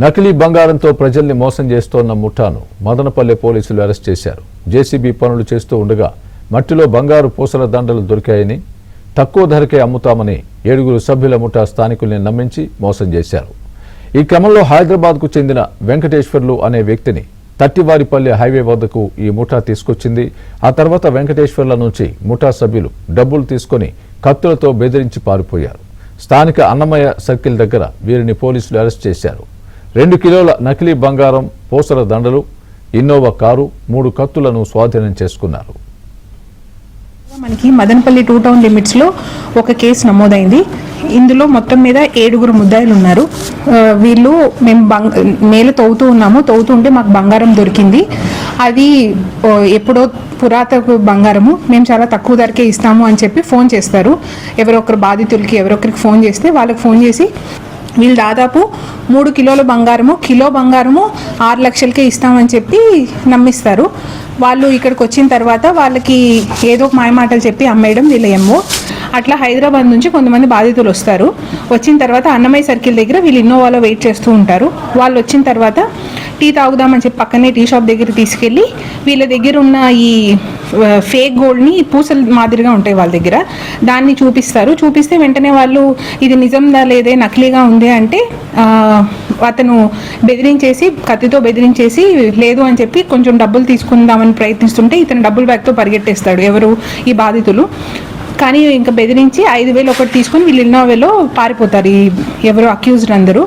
నకిలీ బంగారంతో ప్రజల్ని మోసం చేస్తోన్న ముఠాను మదనపల్లె పోలీసులు అరెస్ట్ చేశారు. జేసీబీ పనులు చేస్తూ ఉండగా మట్టిలో బంగారు పూసల దండలు దొరికాయని, తక్కువ ధరకే అమ్ముతామని 7 సభ్యుల ముఠా స్థానికుల్ని నమ్మించి మోసం చేశారు. ఈ క్రమంలో హైదరాబాద్కు చెందిన వెంకటేశ్వర్లు అనే వ్యక్తిని తట్టివారిపల్లె హైవే వద్దకు ఈ ముఠా తీసుకొచ్చింది. ఆ తర్వాత వెంకటేశ్వర్ల నుంచి ముఠా సభ్యులు డబ్బులు తీసుకుని కత్తులతో బెదిరించి పారిపోయారు. స్థానిక అన్నమయ్య సర్కిల్ దగ్గర వీరిని పోలీసులు అరెస్ట్ చేశారు. 2 కిలోల నకిలీ బంగారం, పూసల దండలు, ఇన్నోవా కారు, 3 కత్తులను స్వాధీనం చేసుకున్నారు. మనకి మదనపల్లి 2 టౌన్ లిమిట్స్ లో ఒక కేసు నమోదైంది. ఇందులో మొత్తం మీద 7 ముద్దాయిలు ఉన్నారు. వీళ్ళు మేము నేల తవ్వుతుంటే మాకు బంగారం దొరికింది. అది ఎప్పుడో పురాతన బంగారము, మేము చాలా తక్కువ ధరకే ఇస్తాము అని చెప్పి ఫోన్ చేస్తారు. ఎవరొకరు బాధితులకి ఎవరొకరికి ఫోన్ చేస్తే వాళ్ళకి ఫోన్ చేసి వీళ్ళు దాదాపు 3 కిలోల బంగారము, కిలో బంగారము 6 లక్షలకే ఇస్తామని చెప్పి నమ్మిస్తారు. వాళ్ళు ఇక్కడికి వచ్చిన తర్వాత వాళ్ళకి ఏదో మాయమాటలు చెప్పి అమ్మేయడం వీళ్ళ ఏమో. అట్లా హైదరాబాద్ నుంచి కొంతమంది బాధితులు వస్తారు. వచ్చిన తర్వాత అన్నమయ్య సర్కిల్ దగ్గర వీళ్ళు ఇన్నోవాలో వెయిట్ చేస్తూ ఉంటారు. వాళ్ళు వచ్చిన తర్వాత టీ తాగుదామని చెప్పి పక్కనే టీ షాప్ దగ్గర తీసుకెళ్ళి వీళ్ళ దగ్గర ఉన్న ఈ ఫేక్ గోల్డ్ని పూసల మాదిరిగా ఉంటాయి వాళ్ళ దగ్గర, దాన్ని చూపిస్తారు. చూపిస్తే వెంటనే వాళ్ళు ఇది నిజందా లేదే, నకిలీగా ఉంది అంటే అతను బెదిరించేసి, కత్తితో బెదిరించేసి లేదు అని చెప్పి కొంచెం డబ్బులు తీసుకుందామని ప్రయత్నిస్తుంటే ఇతను డబ్బులు బ్యాగ్తో పరిగెట్టేస్తాడు ఎవరు ఈ బాధితులు. కానీ ఇంకా బెదిరించి 5,000 ఒకటి తీసుకొని వీళ్ళు ఇన్నోవాలో పారిపోతారు ఎవరు అక్యూజ్డ్ అందరూ.